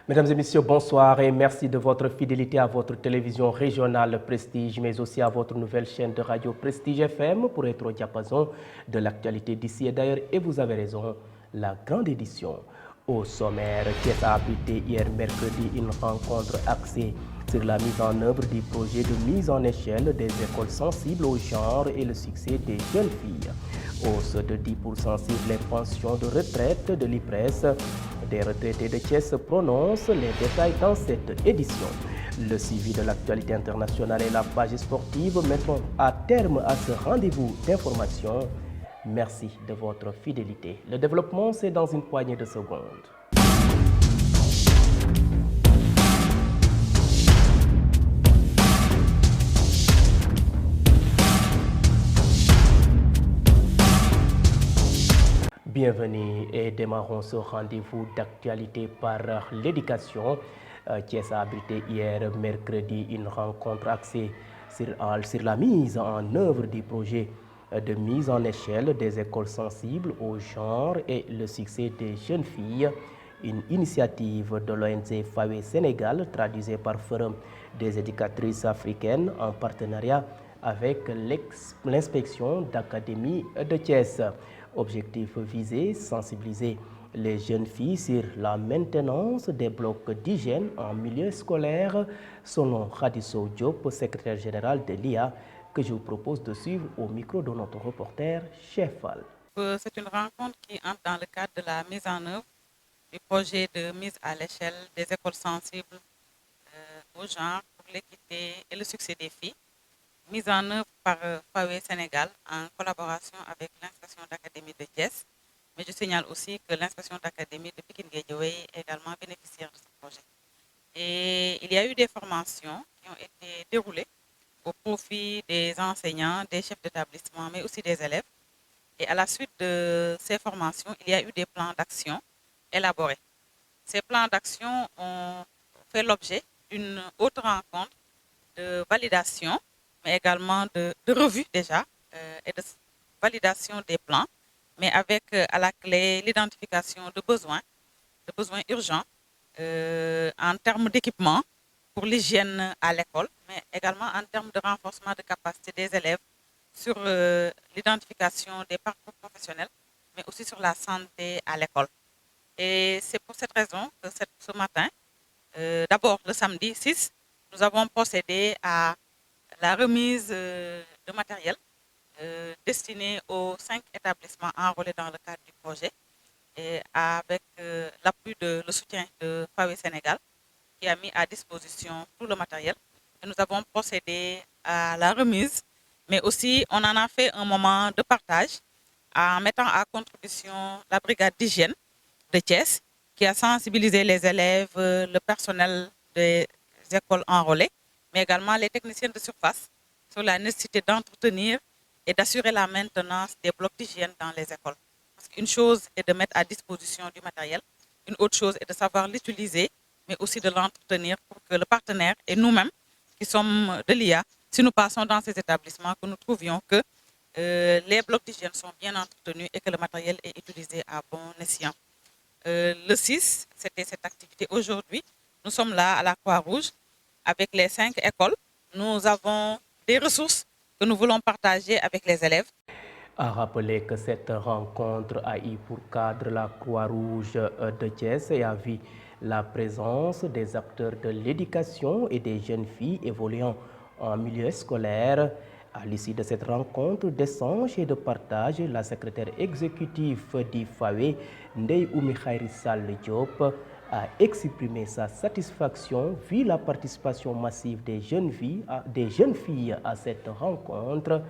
Mesdames et messieurs, bonsoir et merci de votre fidélité à votre télévision régionale Prestige, mais aussi à votre nouvelle chaîne de radio Prestige FM pour être au diapason de l'actualité d'ici et d'ailleurs. Et vous avez raison, la grande édition. Au sommaire, Thiès a abrité hier mercredi une rencontre axée sur la mise en œuvre du projet de mise en échelle des écoles sensibles au genre et le succès des jeunes filles. Hausse de 10% sur les pensions de retraite de l'IPRES. Des retraités de Thiès prononcent les détails dans cette édition. Le suivi de l'actualité internationale et la page sportive mettront à terme à ce rendez-vous d'information. Merci de votre fidélité. Le développement, c'est dans une poignée de secondes. Bienvenue et démarrons ce rendez-vous d'actualité par l'éducation. Thiès a abrité hier mercredi une rencontre axée sur la mise en œuvre du projet de mise en échelle des écoles sensibles au genre et le succès des jeunes filles. Une initiative de l'ONG FAWE Sénégal, traduisée par Forum des éducatrices africaines en partenariat avec l'inspection d'académie de Thiès. Objectif visé, sensibiliser les jeunes filles sur la maintenance des blocs d'hygiène en milieu scolaire, selon Khadiso Diop, secrétaire général de l'IA, que je vous propose de suivre au micro de notre reporter Chefal. C'est une rencontre qui entre dans le cadre de la mise en œuvre du projet de mise à l'échelle des écoles sensibles au genre pour l'équité et le succès des filles, mise en œuvre par FAWE Sénégal en collaboration avec l'inspection d'académie de Thiès. Mais je signale aussi que l'inspection d'académie de Pikine-Guédiawaye est également bénéficiaire de ce projet. Et il y a eu des formations qui ont été déroulées au profit des enseignants, des chefs d'établissement, mais aussi des élèves. Et à la suite de ces formations, il y a eu des plans d'action élaborés. Ces plans d'action ont fait l'objet d'une autre rencontre de validation, mais également de revue déjà, et de validation des plans, mais avec à la clé l'identification de besoins urgents en termes d'équipement pour l'hygiène à l'école, mais également en termes de renforcement de capacité des élèves sur l'identification des parcours professionnels, mais aussi sur la santé à l'école. Et c'est pour cette raison que ce matin, d'abord le samedi 6, nous avons procédé à la remise de matériel destiné aux 5 établissements enrôlés dans le cadre du projet, et avec l'appui de le soutien de FAWE Sénégal, qui a mis à disposition tout le matériel. Et nous avons procédé à la remise, mais aussi on en a fait un moment de partage en mettant à contribution la brigade d'hygiène de Thiès, qui a sensibilisé les élèves, le personnel des écoles enrôlées, mais également les techniciens de surface sur la nécessité d'entretenir et d'assurer la maintenance des blocs d'hygiène dans les écoles. Parce qu'une chose est de mettre à disposition du matériel, une autre chose est de savoir l'utiliser, mais aussi de l'entretenir pour que le partenaire et nous-mêmes, qui sommes de l'IA, si nous passons dans ces établissements, que nous trouvions que les blocs d'hygiène sont bien entretenus et que le matériel est utilisé à bon escient. Le 6, c'était cette activité. Aujourd'hui, nous sommes là à la Croix-Rouge avec les 5 écoles. Nous avons des ressources que nous voulons partager avec les élèves. À rappeler que cette rencontre a eu pour cadre la Croix-Rouge de Thiès et a vu la présence des acteurs de l'éducation et des jeunes filles évoluant en milieu scolaire. À l'issue de cette rencontre d'échange et de partage, la secrétaire exécutive du FAWE, Ndeye Oumi Khayri Sall Diop, a exprimé sa satisfaction vu la participation massive des jeunes filles à cette rencontre.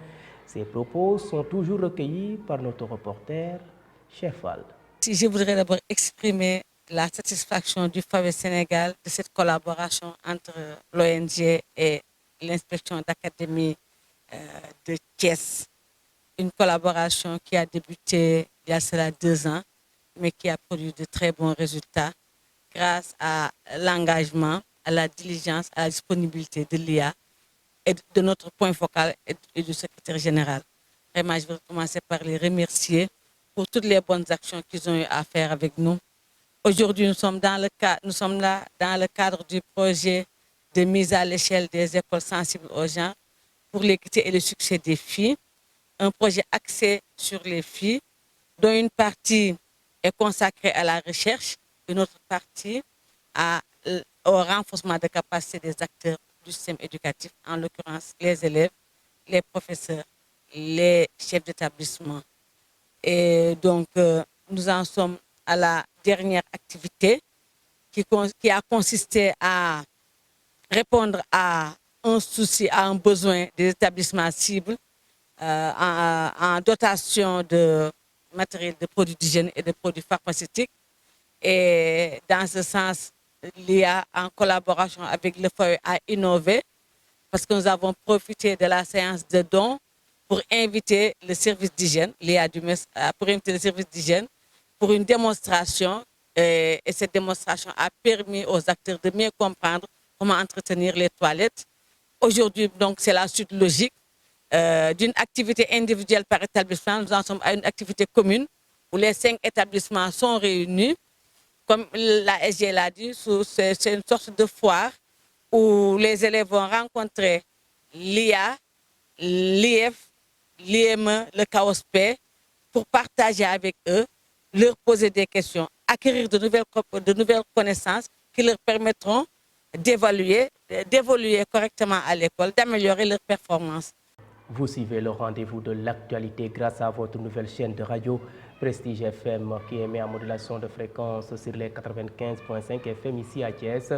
Ces propos sont toujours recueillis par notre reporter, Chefal. Je voudrais d'abord exprimer la satisfaction du FAWE Sénégal de cette collaboration entre l'ONG et l'inspection d'académie de Thiès. Une collaboration qui a débuté il y a cela 2 ans, mais qui a produit de très bons résultats grâce à l'engagement, à la diligence, à la disponibilité de l'IA et de notre point focal et du secrétaire général. Vraiment, je veux commencer par les remercier pour toutes les bonnes actions qu'ils ont eu à faire avec nous Aujourd'hui, nous sommes là dans le cadre du projet de mise à l'échelle des écoles sensibles aux genres pour l'équité et le succès des filles. Un projet axé sur les filles, dont une partie est consacrée à la recherche, une autre partie au renforcement des capacités des acteurs du système éducatif, en l'occurrence les élèves, les professeurs, les chefs d'établissement. Et donc, nous en sommes à la dernière activité qui a consisté à répondre à un souci, à un besoin des établissements cibles en dotation de matériel de produits d'hygiène et de produits pharmaceutiques. Et dans ce sens, l'IA, en collaboration avec le FOE, a innové parce que nous avons profité de la séance de dons pour inviter le service d'hygiène, l'IA du MES, pour inviter le service d'hygiène pour une démonstration. Et cette démonstration a permis aux acteurs de mieux comprendre comment entretenir les toilettes. Aujourd'hui, donc, c'est la suite logique d'une activité individuelle par établissement. Nous en sommes à une activité commune où les 5 établissements sont réunis. Comme la SG l'a dit, c'est une sorte de foire où les élèves vont rencontrer l'IA, l'IF, l'IME, le CAOSP pour partager avec eux, leur poser des questions, acquérir de nouvelles connaissances qui leur permettront d'évoluer correctement à l'école, d'améliorer leur performance. Vous suivez le rendez-vous de l'actualité grâce à votre nouvelle chaîne de radio Prestige FM qui émet en modulation de fréquence sur les 95.5 FM ici à Thiès.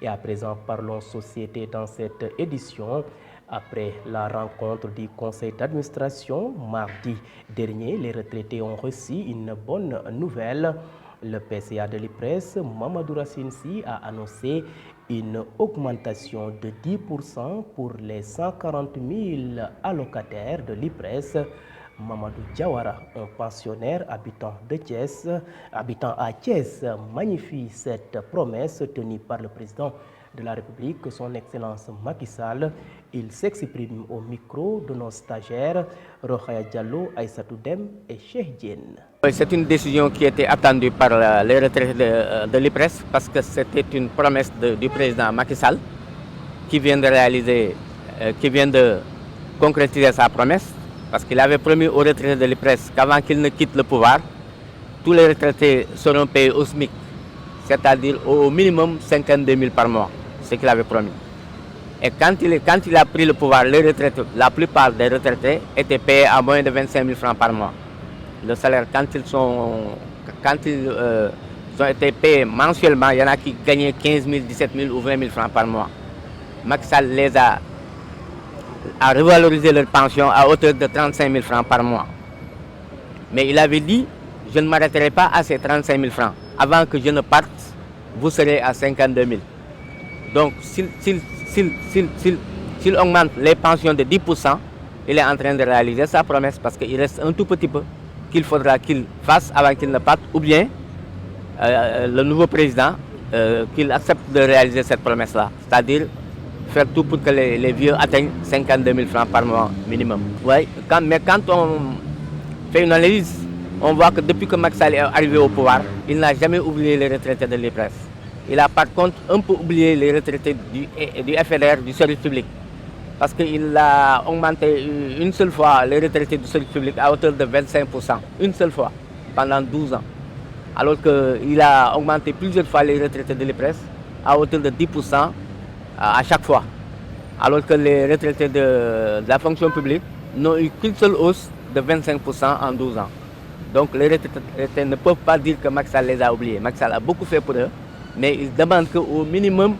Et à présent, parlons société dans cette édition. Après la rencontre du conseil d'administration mardi dernier, les retraités ont reçu une bonne nouvelle. Le PCA de l'IPRES, Mamadou Racine Sy, a annoncé une augmentation de 10% pour les 140 000 allocataires de l'IPRES. Mamadou Diawara, un pensionnaire habitant à Thiès, magnifie cette promesse tenue par le président de la République, son Excellence Macky Sall. Il s'exprime au micro de nos stagiaires Rokhaya Diallo, Aïssatou Dem et Cheikh Diène. C'est une décision qui était attendue par les retraités de l'IPRES parce que c'était une promesse du président Macky Sall qui vient de concrétiser sa promesse parce qu'il avait promis aux retraités de l'IPRES qu'avant qu'il ne quitte le pouvoir, tous les retraités seront payés au SMIC, c'est-à-dire au minimum 52 000 par mois, ce qu'il avait promis. Et quand il a pris le pouvoir, la plupart des retraités étaient payés à moins de 25 000 francs par mois. Le salaire, quand ils ont été payés mensuellement, il y en a qui gagnaient 15 000, 17 000 ou 20 000 francs par mois. Macky Sall les a revalorisé leur pension à hauteur de 35 000 francs par mois. Mais il avait dit, je ne m'arrêterai pas à ces 35 000 francs. Avant que je ne parte, vous serez à 52 000. Donc, s'il augmente les pensions de 10%, il est en train de réaliser sa promesse parce qu'il reste un tout petit peu qu'il faudra qu'il fasse avant qu'il ne parte, ou bien le nouveau président qu'il accepte de réaliser cette promesse-là, c'est-à-dire faire tout pour que les vieux atteignent 52 000 francs par mois minimum. Ouais, mais quand on fait une analyse, on voit que depuis que Macky Sall est arrivé au pouvoir, il n'a jamais oublié les retraités de l'IPRES. Il a par contre un peu oublié les retraités du FLR, du service public. Parce qu'il a augmenté une seule fois les retraités du service public à hauteur de 25%. Une seule fois, pendant 12 ans. Alors qu'il a augmenté plusieurs fois les retraités de l'IPRES à hauteur de 10% à chaque fois. Alors que les retraités de la fonction publique n'ont eu qu'une seule hausse de 25% en 12 ans. Donc les retraités ne peuvent pas dire que Macky Sall les a oubliés. Macky Sall a beaucoup fait pour eux, mais ils demandent qu'au minimum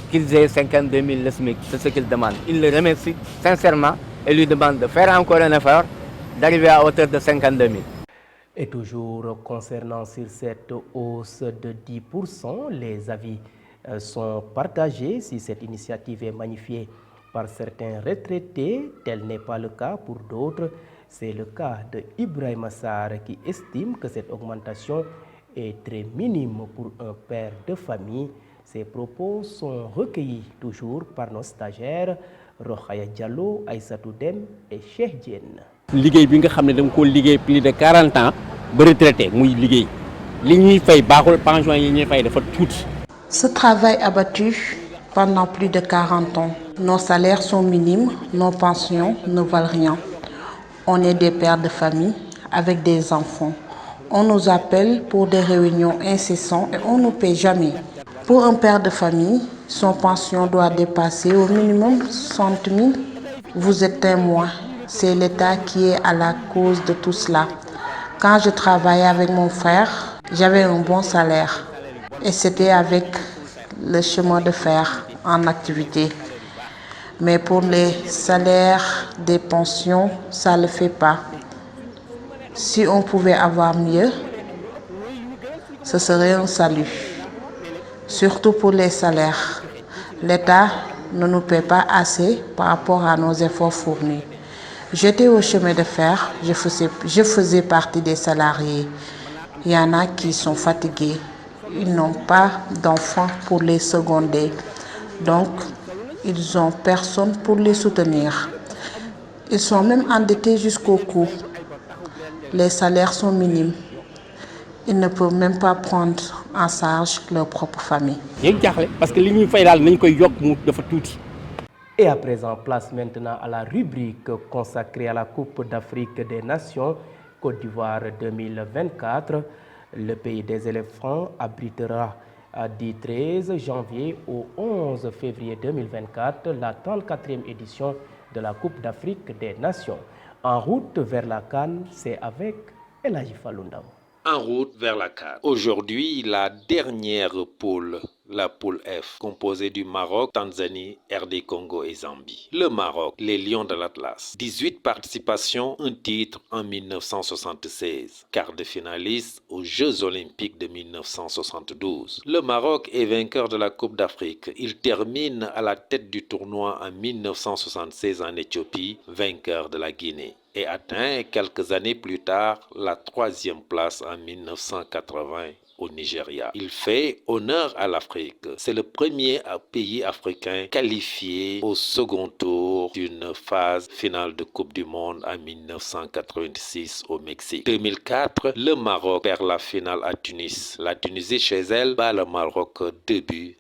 qu'ils aient 52 000 le SMIC, c'est ce qu'ils demandent. Ils le remercient sincèrement et lui demandent de faire encore un effort, d'arriver à hauteur de 52 000. Et toujours concernant sur cette hausse de 10%, les avis sont partagés si cette initiative est magnifiée par certains retraités. Tel n'est pas le cas pour d'autres. C'est le cas de Ibrahim Assar qui estime que cette augmentation est très minime pour un père de famille. Ces propos sont recueillis toujours par nos stagiaires Rokhaya Diallo, Aïssatou Dem et Cheikh Diène. liggéey bi nga xam ne dama ko liggéey plus de 40 ans ba retraité muy liggéey Ce travail abattu pendant plus de 40 ans, nos salaires sont minimes, nos pensions ne valent rien. On est des pères de famille avec des enfants. On nous appelle pour des réunions incessantes et on ne nous paie jamais. Pour un père de famille, son pension doit dépasser au minimum 60 000. Vous êtes témoin, c'est l'État qui est à la cause de tout cela. Quand je travaillais avec mon frère, j'avais un bon salaire et c'était avec le chemin de fer en activité. Mais pour les salaires des pensions, ça ne le fait pas. Si on pouvait avoir mieux, ce serait un salut. Surtout pour les salaires. L'État ne nous paie pas assez par rapport à nos efforts fournis. J'étais au chemin de fer, je faisais partie des salariés. Il y en a qui sont fatigués. Ils n'ont pas d'enfants pour les seconder. Donc, ils n'ont personne pour les soutenir. Ils sont même endettés jusqu'au cou. Les salaires sont minimes. Ils ne peuvent même pas prendre en charge leur propre famille. Et à présent, place maintenant à la rubrique consacrée à la Coupe d'Afrique des Nations Côte d'Ivoire 2024. Le pays des éléphants abritera du 13 janvier au 11 février 2024 la 34e édition de la Coupe d'Afrique des Nations. En route vers la CAN, c'est avec El Hadji Fallou Ndaw. En route vers la CAN. Aujourd'hui, la dernière poule, la poule F, composée du Maroc, Tanzanie, RD Congo et Zambie. Le Maroc, les Lions de l'Atlas. 18 participations, un titre en 1976. Quart de finaliste aux Jeux Olympiques de 1972. Le Maroc est vainqueur de la Coupe d'Afrique. Il termine à la tête du tournoi en 1976 en Éthiopie, vainqueur de la Guinée, et atteint quelques années plus tard la 3e place en 1980 au Nigeria. Il fait honneur à l'Afrique. C'est le premier pays africain qualifié au second tour d'une phase finale de Coupe du Monde en 1986 au Mexique. 2004, le Maroc perd la finale à Tunis. La Tunisie chez elle bat le Maroc 2-1.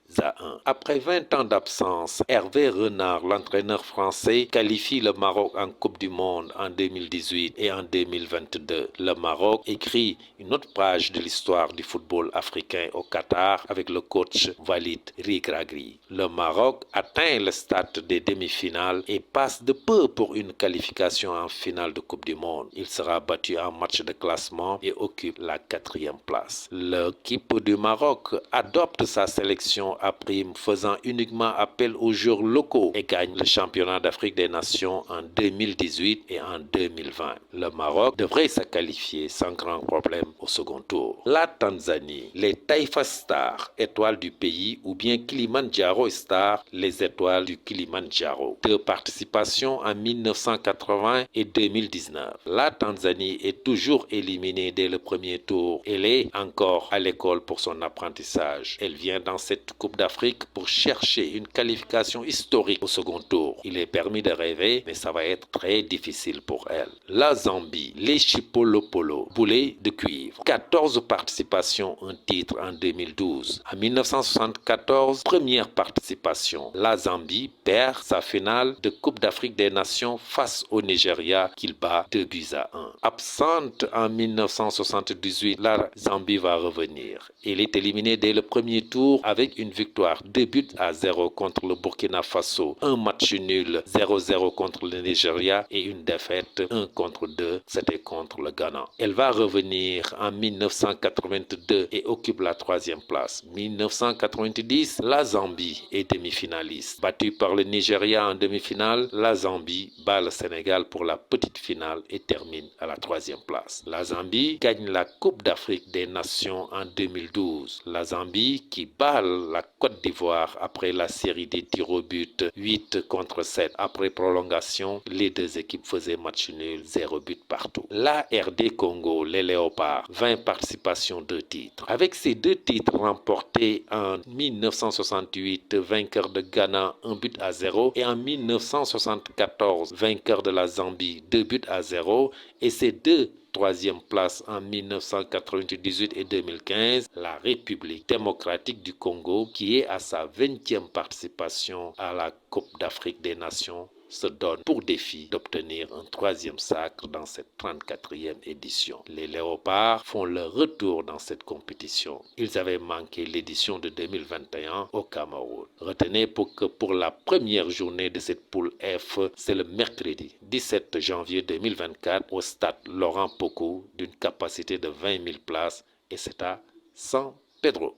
Après 20 ans d'absence, Hervé Renard, l'entraîneur français, qualifie le Maroc en Coupe du Monde en 2018 et en 2022. Le Maroc écrit une autre page de l'histoire du football africain au Qatar avec le coach Walid Regragui. Le Maroc atteint le stade des demi-finales et passe de peu pour une qualification en finale de Coupe du Monde. Il sera battu en match de classement et occupe la 4e place. L'équipe du Maroc adopte sa sélection à prime, faisant uniquement appel aux joueurs locaux et gagne le championnat d'Afrique des Nations en 2018 et en 2020. Le Maroc devrait se qualifier sans grand problème au second tour. La Tanzanie, les Taifa Stars, étoiles du pays, ou bien Kilimanjaro Stars, les étoiles du Kilimanjaro. 2 participations en 1980 et 2019. La Tanzanie est toujours éliminée dès le premier tour. Elle est encore à l'école pour son apprentissage. Elle vient dans cette Coupe d'Afrique pour chercher une qualification historique au second tour. Il est permis de rêver, mais ça va être très difficile pour elle. La Zambie, les Chipolopolo, boulets de cuivre. 14 participations, un titre en 2012. En 1974, première participation. La Zambie perd sa finale de Coupe d'Afrique des Nations face au Nigeria qu'il bat 2-1. Absente en 1978, la Zambie va revenir. Elle est éliminée dès le premier tour avec une victoire 2-0 contre le Burkina Faso, un match nul 0-0 contre le Nigeria et une défaite 1-2, c'était contre le Ghana. Elle va revenir en 1982 et occupe la 3e place. 1990, la Zambie est demi-finaliste. Battue par le Nigeria en demi-finale, la Zambie bat le Sénégal pour la petite finale et termine à la 3e place. La Zambie gagne la Coupe d'Afrique des Nations en 2012. La Zambie qui bat la Côte d'Ivoire après la série des tirs au but 8-7. Après prolongation, les deux équipes faisaient match nul, 0 but partout. La RD Congo, les Léopards, 20 participations, 2 titres. Avec ces 2 titres remportés en 1968, vainqueur de Ghana 1-0 et en 1974, vainqueur de la Zambie 2-0, et ces 2 troisième place en 1998 et 2015, la République démocratique du Congo, qui est à sa 20e participation à la Coupe d'Afrique des Nations, se donne pour défi d'obtenir un troisième sacre dans cette 34e édition. Les Léopards font leur retour dans cette compétition. Ils avaient manqué l'édition de 2021 au Cameroun. Retenez que pour la première journée de cette poule F, c'est le mercredi 17 janvier 2024 au stade Laurent Pocou d'une capacité de 20 000 places et c'est à San Pedro.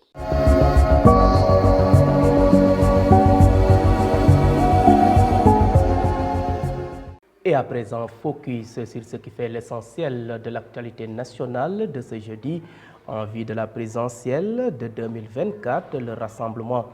Et à présent, focus sur ce qui fait l'essentiel de l'actualité nationale de ce jeudi. En vue de la présidentielle de 2024, le rassemblement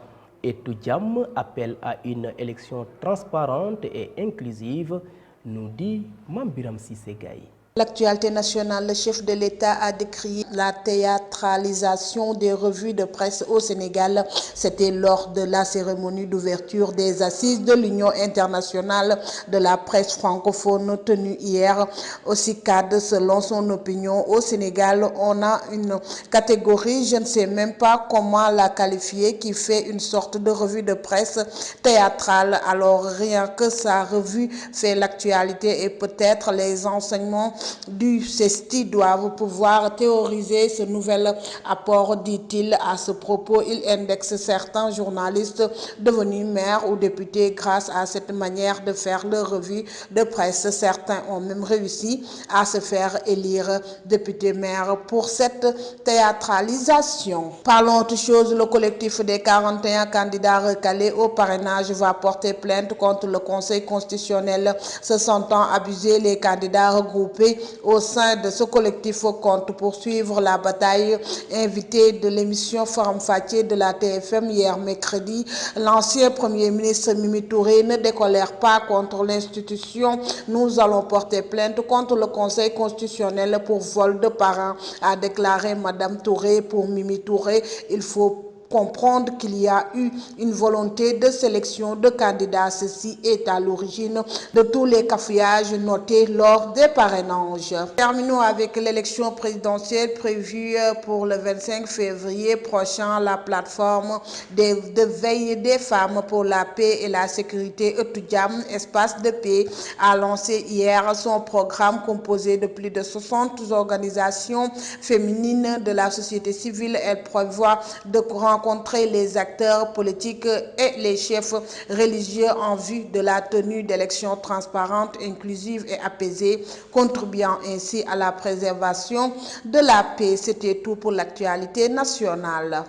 Etoudiam appelle à une élection transparente et inclusive, nous dit Mambiram Sissegaï. L'actualité nationale, le chef de l'État a décrié la théâtralisation des revues de presse au Sénégal. C'était lors de la cérémonie d'ouverture des assises de l'Union internationale de la presse francophone tenue hier au CICAD. Selon son opinion, au Sénégal, on a une catégorie, je ne sais même pas comment la qualifier, qui fait une sorte de revue de presse théâtrale. Alors rien que sa revue fait l'actualité et peut-être les enseignements du CESTI doivent pouvoir théoriser ce nouvel apport, dit-il. À ce propos, il indexe certains journalistes devenus maires ou députés grâce à cette manière de faire leur revue de presse. Certains ont même réussi à se faire élire député-maire pour cette théâtralisation. Parlons autre chose, le collectif des 41 candidats recalés au parrainage va porter plainte contre le Conseil constitutionnel. Se sentant abusés, les candidats regroupés au sein de ce collectif compte poursuivre la bataille. Invité de l'émission Forum Fatih de la TFM hier mercredi, l'ancien Premier ministre Mimi Touré ne décolère pas contre l'institution. Nous allons porter plainte contre le Conseil constitutionnel pour vol de parrain, a déclaré Madame Touré. Pour Mimi Touré, il faut comprendre qu'il y a eu une volonté de sélection de candidats. Ceci est à l'origine de tous les cafouillages notés lors des parrainages. Terminons avec l'élection présidentielle prévue pour le 25 février prochain. La plateforme de veille des femmes pour la paix et la sécurité Etoudiam, espace de paix, a lancé hier son programme composé de plus de 60 organisations féminines de la société civile. Elle prévoit de rencontrer les acteurs politiques et les chefs religieux en vue de la tenue d'élections transparentes, inclusives et apaisées, contribuant ainsi à la préservation de la paix. C'était tout pour l'actualité nationale.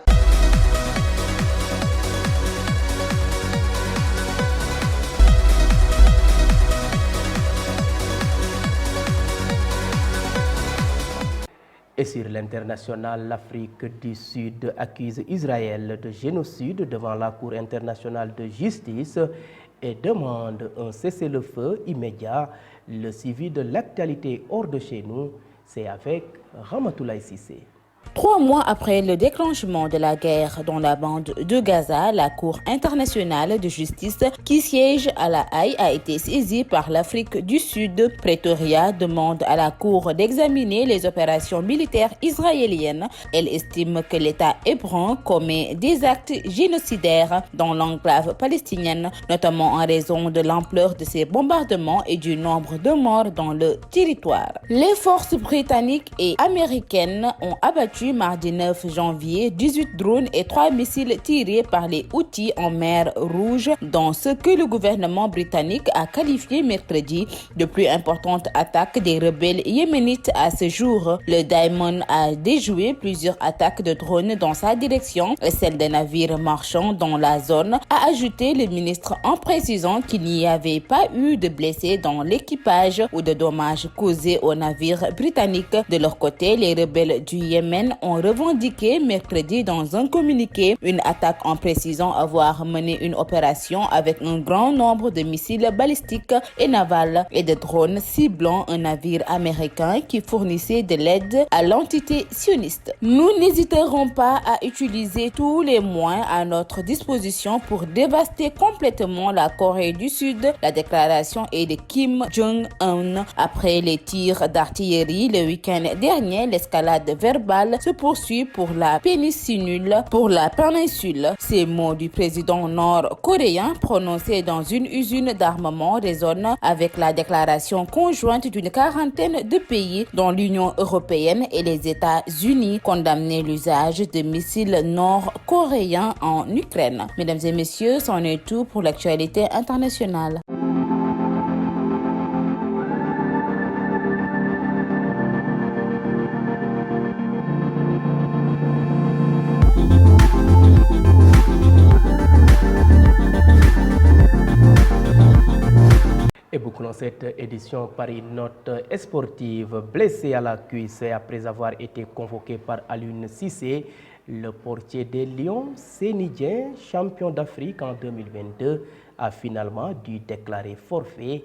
Et sur l'international, l'Afrique du Sud accuse Israël de génocide devant la Cour internationale de justice et demande un cessez-le-feu immédiat. Le suivi de l'actualité hors de chez nous, c'est avec Ramatoulaye Sissé. 3 mois après le déclenchement de la guerre dans la bande de Gaza, la Cour internationale de justice qui siège à La Haye a été saisie par l'Afrique du Sud. Pretoria demande à la Cour d'examiner les opérations militaires israéliennes. Elle estime que l'État hébreu commet des actes génocidaires dans l'enclave palestinienne, notamment en raison de l'ampleur de ces bombardements et du nombre de morts dans le territoire. Les forces britanniques et américaines ont abattu mardi 9 janvier 18 drones et 3 missiles tirés par les Houthis en mer Rouge dans ce que le gouvernement britannique a qualifié mercredi de plus importante attaque des rebelles yéménites à ce jour. Le Diamond a déjoué plusieurs attaques de drones dans sa direction et celle des navires marchands dans la zone, a ajouté le ministre en précisant qu'il n'y avait pas eu de blessés dans l'équipage ou de dommages causés aux navires britanniques. De leur côté, les rebelles du Yémen ont revendiqué mercredi dans un communiqué une attaque en précisant avoir mené une opération avec un grand nombre de missiles balistiques et navals et de drones ciblant un navire américain qui fournissait de l'aide à l'entité sioniste. Nous n'hésiterons pas à utiliser tous les moyens à notre disposition pour dévaster complètement la Corée du Sud. La déclaration est de Kim Jong-un. Après les tirs d'artillerie le week-end dernier, l'escalade verbale se poursuit pour la péninsule. Ces mots du président nord-coréen prononcés dans une usine d'armement résonnent avec la déclaration conjointe d'une quarantaine de pays dont l'Union européenne et les États-Unis condamnaient l'usage de missiles nord-coréens en Ukraine. Mesdames et messieurs, c'en est tout pour l'actualité internationale. Et bouclons cette édition par une note sportive. Blessé à la cuisse après avoir été convoqué par Aliou Cissé, le portier des Lions, Seny Dieng, champion d'Afrique en 2022, a finalement dû déclarer forfait.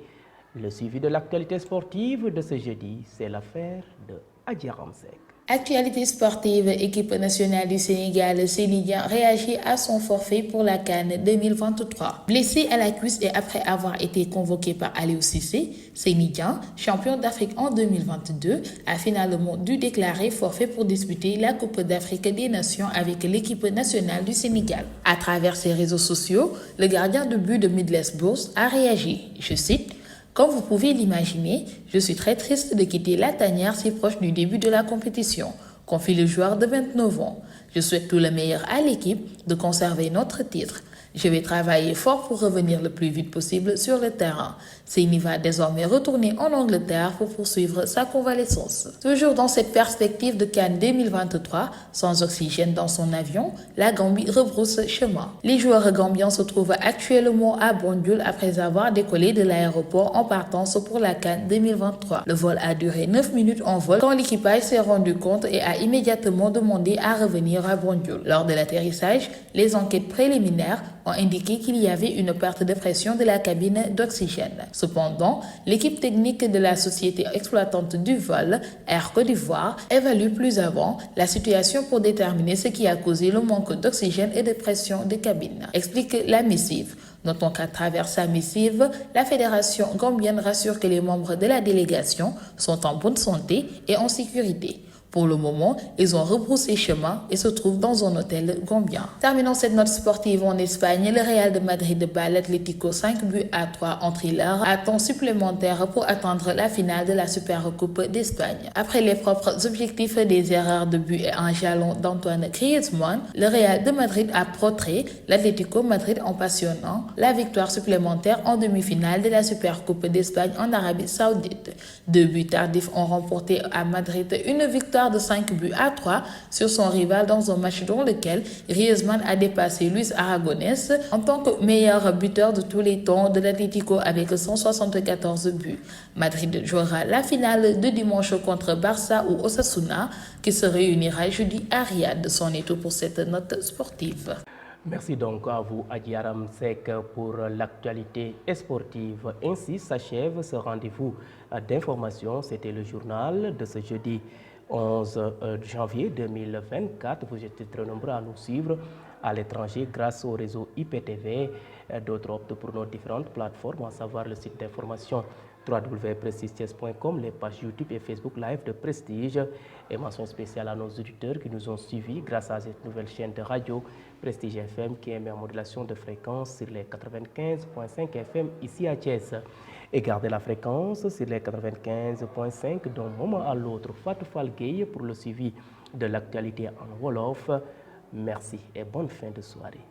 Le suivi de l'actualité sportive de ce jeudi, c'est l'affaire de Adji Ramsek. Actualité sportive, équipe nationale du Sénégal, Seny Dieng réagit à son forfait pour la CAN 2023. Blessé à la cuisse et après avoir été convoqué par Aliou Cissé, Seny Dieng, champion d'Afrique en 2022, a finalement dû déclarer forfait pour disputer la Coupe d'Afrique des Nations avec l'équipe nationale du Sénégal. À travers ses réseaux sociaux, le gardien de but de Middlesbrough a réagi, je cite: comme vous pouvez l'imaginer, je suis très triste de quitter la tanière si proche du début de la compétition, confie le joueur de 29 ans. Je souhaite tout le meilleur à l'équipe de conserver notre titre. Je vais travailler fort pour revenir le plus vite possible sur le terrain. Seny va désormais retourner en Angleterre pour poursuivre sa convalescence. Toujours dans cette perspective de CAN 2023, sans oxygène dans son avion, la Gambie rebrousse chemin. Les joueurs gambiens se trouvent actuellement à Banjul après avoir décollé de l'aéroport en partance pour la CAN 2023. Le vol a duré 9 minutes en vol quand l'équipage s'est rendu compte et a immédiatement demandé à revenir à Banjul. Lors de l'atterrissage, les enquêtes préliminaires ont indiqué qu'il y avait une perte de pression de la cabine d'oxygène. Cependant, l'équipe technique de la société exploitante du vol, Air Côte d'Ivoire, évalue plus avant la situation pour déterminer ce qui a causé le manque d'oxygène et de pression des cabines, explique la missive. Notons qu'à travers sa missive, la fédération gambienne rassure que les membres de la délégation sont en bonne santé et en sécurité. Pour le moment, ils ont rebroussé chemin et se trouvent dans un hôtel gambien. Terminons cette note sportive en Espagne. Le Real de Madrid bat l'Atlético 5-3 en thriller à temps supplémentaire pour atteindre la finale de la Supercoupe d'Espagne. Après les propres objectifs des erreurs de but et un jalon d'Antoine Griezmann, le Real de Madrid a protré l'Atlético Madrid en passionnant la victoire supplémentaire en demi-finale de la Supercoupe d'Espagne en Arabie Saoudite. 2 buts tardifs ont remporté à Madrid une victoire de 5-3 sur son rival dans un match dans lequel Griezmann a dépassé Luis Aragonés en tant que meilleur buteur de tous les temps de l'Atlético avec 174 buts. Madrid jouera la finale de dimanche contre Barça ou Osasuna qui se réunira jeudi à Riyad. C'en est tout pour cette note sportive. Merci donc à vous, Adji Ramsek, pour l'actualité sportive. Ainsi s'achève ce rendez-vous d'information. C'était le journal de ce jeudi 11 janvier 2024. Vous êtes très nombreux à nous suivre à l'étranger grâce au réseau IPTV. D'autres optent pour nos différentes plateformes, à savoir le site d'information www.prestigethies.com, les pages YouTube et Facebook Live de Prestige. Et mention spéciale à nos auditeurs qui nous ont suivis grâce à cette nouvelle chaîne de radio Prestige FM qui émet en modulation de fréquence sur les 95.5 FM ici à Thiès. Et gardez la fréquence sur les 95.5 d'un moment à l'autre. Fatou Fall Gueye pour le suivi de l'actualité en Wolof. Merci et bonne fin de soirée.